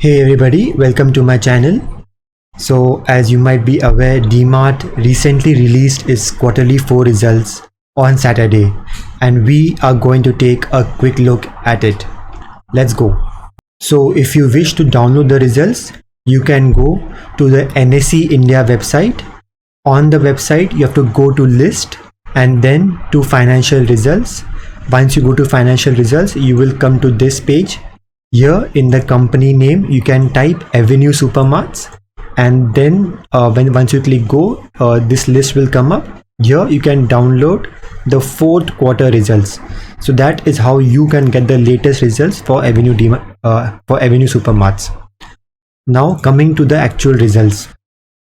Hey everybody, welcome to my channel. So as you might be aware, Dmart recently released its quarterly 4 results on Saturday and we are going to take a quick look at it. Let's go. So if you wish to download the results, you can go to the NSE India website. On the website, you have to go to list and then to financial results. Once you go to financial results, you will come to this page. Here in the company name, you can type Avenue Supermarts, and then once you click go, this list will come up. Here you can download the 4th quarter results. So that is how you can get the latest results for Avenue Supermarts. Now coming to the actual results.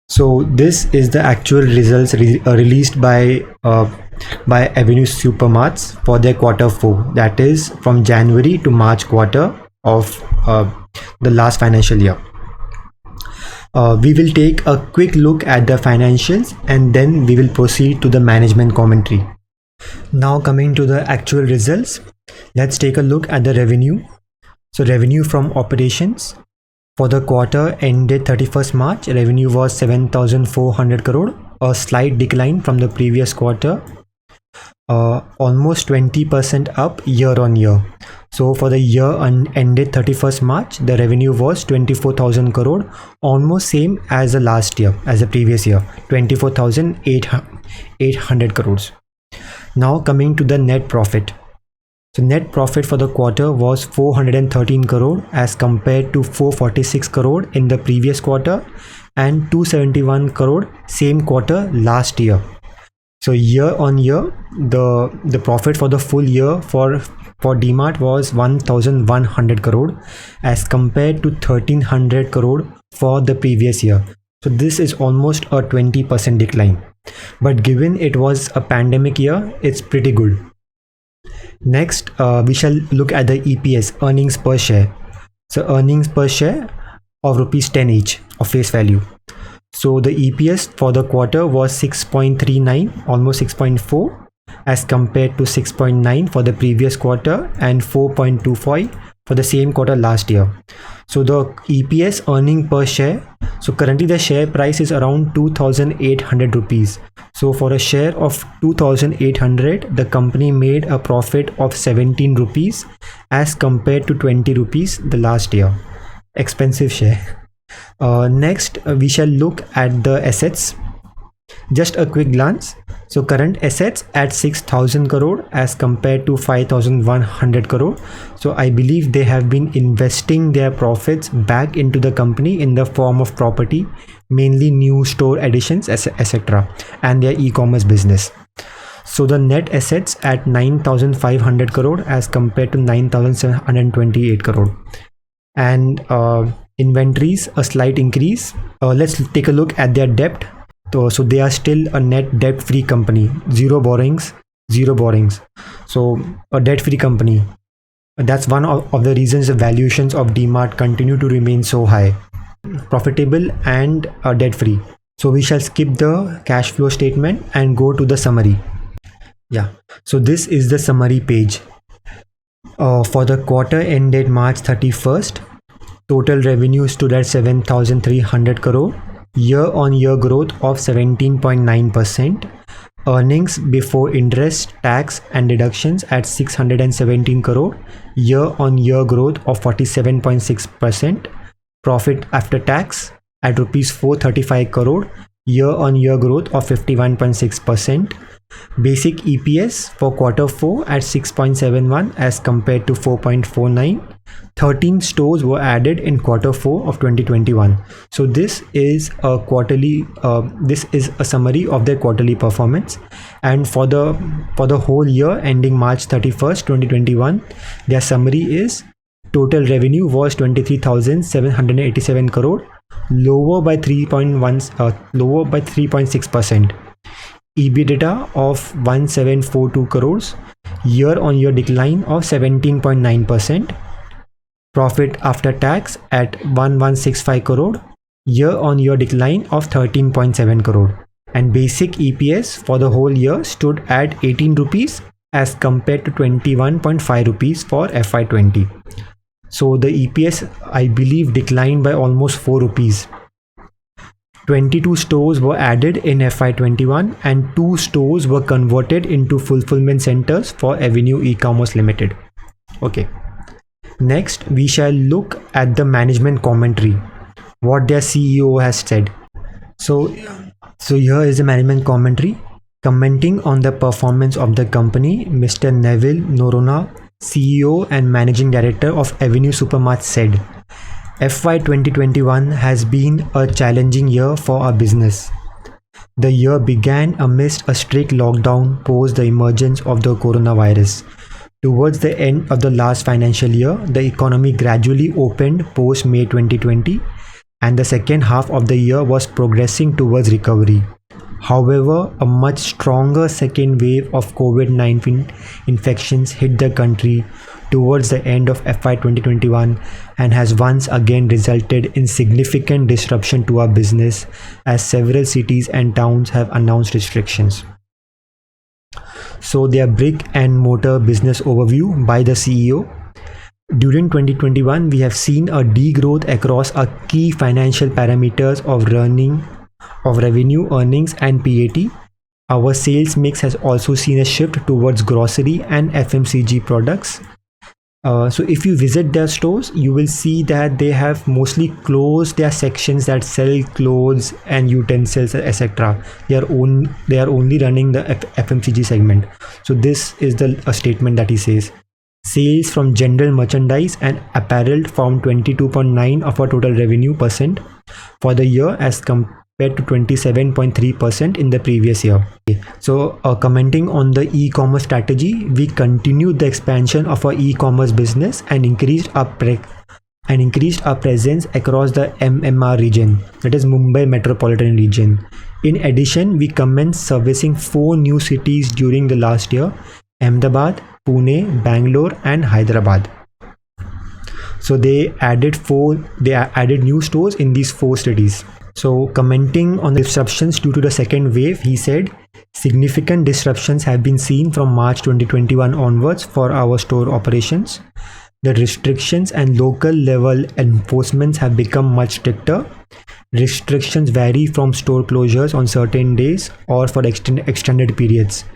So this is the actual results released by Avenue Supermarts for their quarter 4. That is from January to March quarter of the last financial year. We will take a quick look at the financials and then we will proceed to the management commentary. Now coming to the actual results, let's take a look at the revenue. So revenue from operations for the quarter ended 31st March, revenue was 7,400 crore, a slight decline from the previous quarter, almost 20% up year on year. So for the year ended 31st March, the revenue was 24,000 crore, almost same as the last year, as the previous year, 24,800 crores. Now coming to the net profit. So net profit for the quarter was 413 crore as compared to 446 crore in the previous quarter and 271 crore same quarter last year. So year on year, the profit for the full year for Dmart was 1,100 crore as compared to 1,300 crore for the previous year. So this is almost a 20% decline. But given it was a pandemic year, it's pretty good. Next, we shall look at the EPS, earnings per share. So earnings per share of rupees 10 each of face value. So the EPS for the quarter was 6.39, almost 6.4 as compared to 6.9 for the previous quarter and 4.25 for the same quarter last year. So the EPS earning per share, so currently the share price is around 2,800 rupees. So for a share of 2,800, the company made a profit of 17 rupees as compared to 20 rupees the last year. Expensive share. Next, we shall look at the assets. Just a quick glance. So current assets at 6,000 crore as compared to 5,100 crore. So I believe they have been investing their profits back into the company in the form of property, mainly new store additions, etc. and their e-commerce business. So the net assets at 9,500 crore as compared to 9,728 crore. And inventories, a slight increase. Let's take a look at their debt. So they are still a net debt-free company, zero borrowings. So a debt-free company. That's one of the reasons the valuations of Dmart continue to remain so high. Profitable and debt-free. So we shall skip the cash flow statement and go to the summary. Yeah. So this is the summary page. For the quarter ended March 31st, total revenue stood at 7,300 crore. Year-on-year growth of 17.9%, earnings before interest, tax and deductions at 617 crore, year-on-year growth of 47.6%, profit after tax at rupees 435 crore, year-on-year growth of 51.6%, basic EPS for quarter 4 at 6.71 as compared to 4.49. 13 stores were added in quarter 4 of 2021. So this is a quarterly this is a summary of their quarterly performance, and for the whole year ending March 31st 2021, their summary is total revenue was 23,787 crore, lower by 3.6%. EBITDA of 1,742 crores, year-on-year decline of 17.9%. Profit after tax at 1,165 crore, year-on-year decline of 13.7 crore. And basic EPS for the whole year stood at 18 rupees as compared to 21.5 rupees for FY20. So the EPS, I believe, declined by almost 4 rupees. 22 stores were added in FY21 and 2 stores were converted into fulfillment centers for Avenue E-Commerce Limited. Okay. Next, we shall look at the management commentary, what their CEO has said. So here is the management commentary. Commenting on the performance of the company, Mr. Neville Norona, CEO and Managing Director of Avenue Supermarts said, FY 2021 has been a challenging year for our business. The year began amidst a strict lockdown post the emergence of the coronavirus. Towards the end of the last financial year, the economy gradually opened post May 2020, and the second half of the year was progressing towards recovery. However, a much stronger second wave of COVID-19 infections hit the country towards the end of FY 2021 and has once again resulted in significant disruption to our business as several cities and towns have announced restrictions. So their brick and mortar business overview by the CEO. During 2021, we have seen a degrowth across our key financial parameters of revenue, earnings and PAT. Our sales mix has also seen a shift towards grocery and FMCG products. So if you visit their stores, you will see that they have mostly closed their sections that sell clothes and utensils, etc. They are only running the FMCG segment. So this is a statement that he says. Sales from general merchandise and apparel formed 22.9% of our total revenue percent for the year as compared to 27.3% in the previous year. So commenting on the e-commerce strategy, we continued the expansion of our e-commerce business and increased our presence across the MMR region, that is Mumbai Metropolitan Region. In addition, we commenced servicing 4 new cities during the last year: Ahmedabad, Pune, Bangalore and Hyderabad. So they added new stores in these 4 cities. So commenting on the disruptions due to the second wave, he said, significant disruptions have been seen from March 2021 onwards for our store operations. The restrictions and local level enforcements have become much stricter. Restrictions vary from store closures on certain days or for extended periods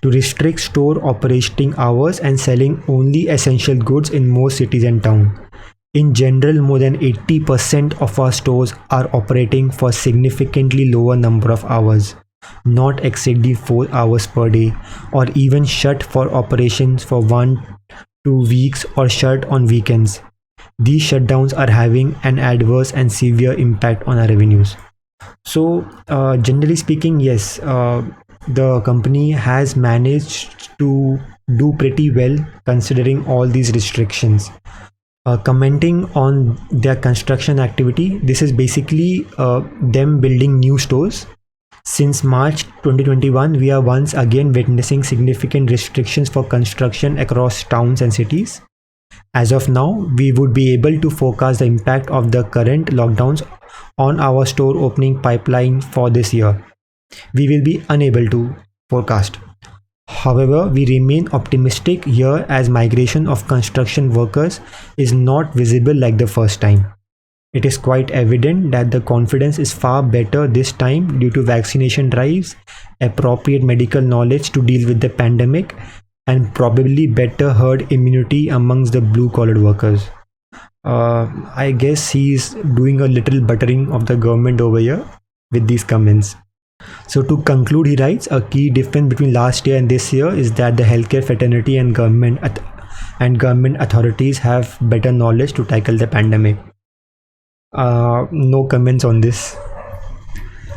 to restrict store operating hours and selling only essential goods in most cities and towns. In general, more than 80% of our stores are operating for significantly lower number of hours, not exceeding 4 hours per day, or even shut for operations for 1-2 weeks or shut on weekends. These shutdowns are having an adverse and severe impact on our revenues. So, generally speaking, yes, the company has managed to do pretty well considering all these restrictions. Commenting on their construction activity, this is basically them building new stores. Since March 2021, we are once again witnessing significant restrictions for construction across towns and cities. As of now, we would be able to forecast the impact of the current lockdowns on our store opening pipeline for this year. We will be unable to forecast. However, we remain optimistic here as migration of construction workers is not visible like the first time. It is quite evident that the confidence is far better this time due to vaccination drives, appropriate medical knowledge to deal with the pandemic, and probably better herd immunity amongst the blue-collar workers. I guess he's doing a little buttering of the government over here with these comments. So to conclude, he writes, a key difference between last year and this year is that the healthcare fraternity and government authorities have better knowledge to tackle the pandemic. No comments on this.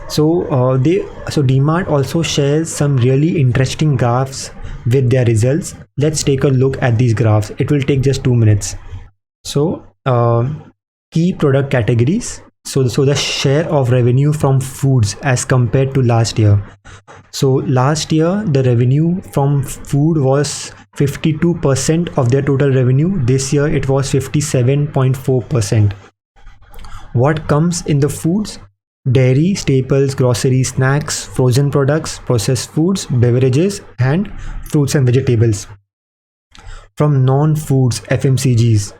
So Dmart also shares some really interesting graphs with their results. Let's take a look at these graphs. It will take just 2 minutes. So key product categories. So the share of revenue from foods as compared to last year. So last year the revenue from food was 52% of their total revenue. This year it was 57.4%. What comes in the foods? Dairy, staples, grocery, snacks, frozen products, processed foods, beverages, and fruits and vegetables. From non-foods, FMCGs,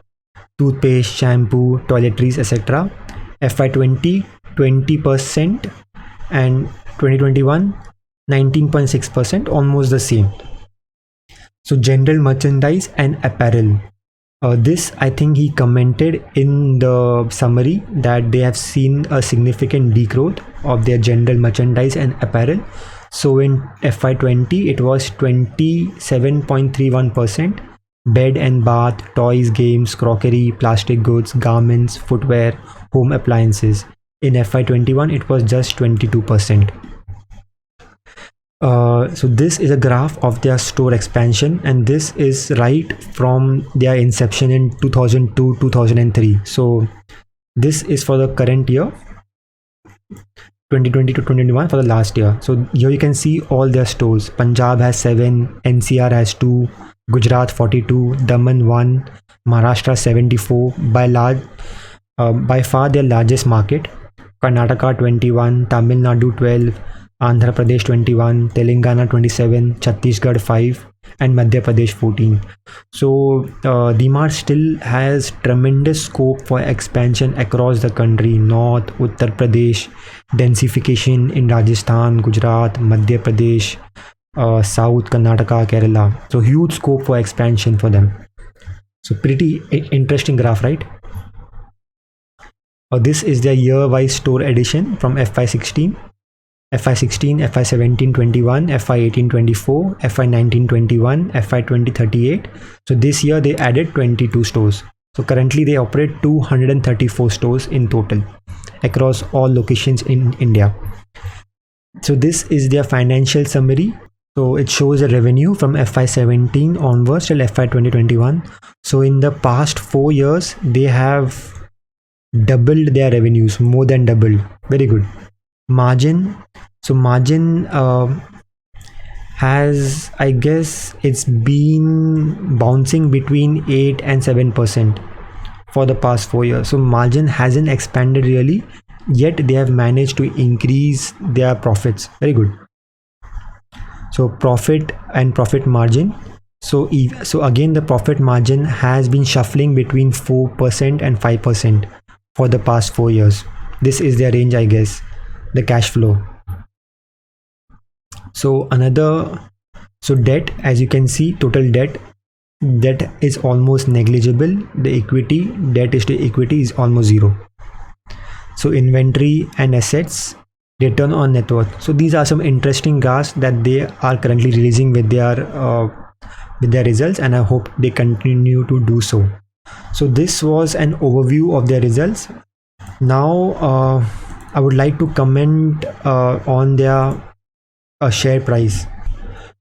toothpaste, shampoo, toiletries, etc. FY20 20%, and 2021 19.6%, almost the same. So general merchandise and apparel. This, I think he commented in the summary that they have seen a significant degrowth of their general merchandise and apparel. So in FY20, it was 27.31%. Bed and bath, toys, games, crockery, plastic goods, garments, footwear, home appliances. In FY21, it was just 22%. So this is a graph of their store expansion, and this is right from their inception in 2002 2003. So this is for the current year, 2020 to 2021, for the last year. So here you can see all their stores. Punjab has 7, NCR has 2, Gujarat 42, Daman 1, Maharashtra 74. By far their largest market. Karnataka 21, Tamil Nadu 12, Andhra Pradesh 21, Telangana 27, Chhattisgarh 5, and Madhya Pradesh 14. So Dmart still has tremendous scope for expansion across the country. North, Uttar Pradesh, densification in Rajasthan, Gujarat, Madhya Pradesh, South, Karnataka, Kerala. So huge scope for expansion for them. So pretty interesting graph, right? This is their year-wise store addition from FY16. FY16, FY17 21, FY18 24, FY19 21, FY20 38. So this year they added 22 stores. So currently they operate 234 stores in total across all locations in India. So this is their financial summary. So it shows the revenue from FY17 onwards till FY 2021. So in the past 4 years, they have doubled their revenues, more than doubled. Very good. Margin. So margin has, I guess, it's been bouncing between 8 and 7% for the past 4 years. So margin hasn't expanded really, yet they have managed to increase their profits. Very good. So profit and profit margin. So again, the profit margin has been shuffling between 4% and 5% for the past 4 years. This is their range, I guess. The cash flow. So debt, as you can see, total debt is almost negligible. The equity, debt is to equity, is almost zero. So inventory and assets, return on net worth. So these are some interesting graphs that they are currently releasing with their results, and I hope they continue to do so. So this was an overview of their results. Now I would like to comment on their share price.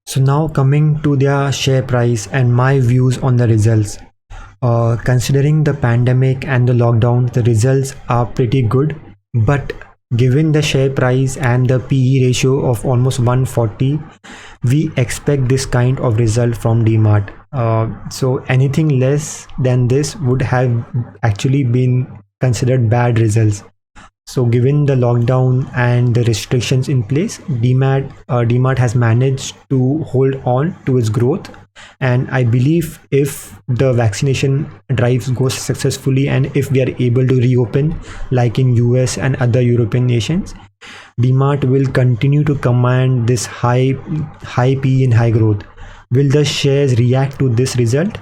So now coming to their share price and my views on the results. Considering the pandemic and the lockdown, the results are pretty good, but given the share price and the PE ratio of almost 140, we expect this kind of result from Dmart. So anything less than this would have actually been considered bad results. So given the lockdown and the restrictions in place, Dmart has managed to hold on to its growth. And I believe if the vaccination drives goes successfully, and if we are able to reopen like in US and other European nations, Dmart will continue to command this high PE and high growth. Will the shares react to this result?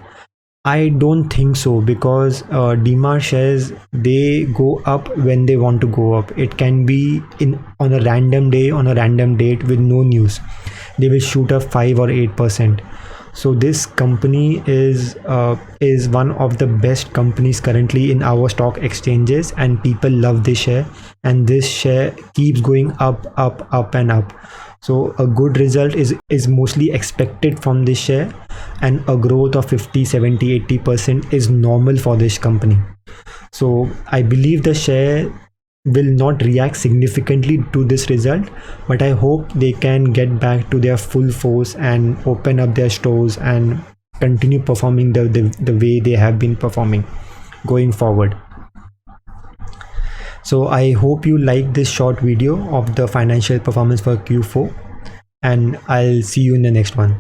I don't think so, because Dmart shares, they go up when they want to go up. It can be on a random day, on a random date with no news. They will shoot up 5 or 8%. So this company is one of the best companies currently in our stock exchanges, and people love this share, and this share keeps going up and up. So a good result is mostly expected from this share, and a growth of 50, 70, 80% is normal for this company. So I believe the share will not react significantly to this result, but I hope they can get back to their full force and open up their stores and continue performing the way they have been performing going forward. So I hope you like this short video of the financial performance for Q4, and I'll see you in the next one.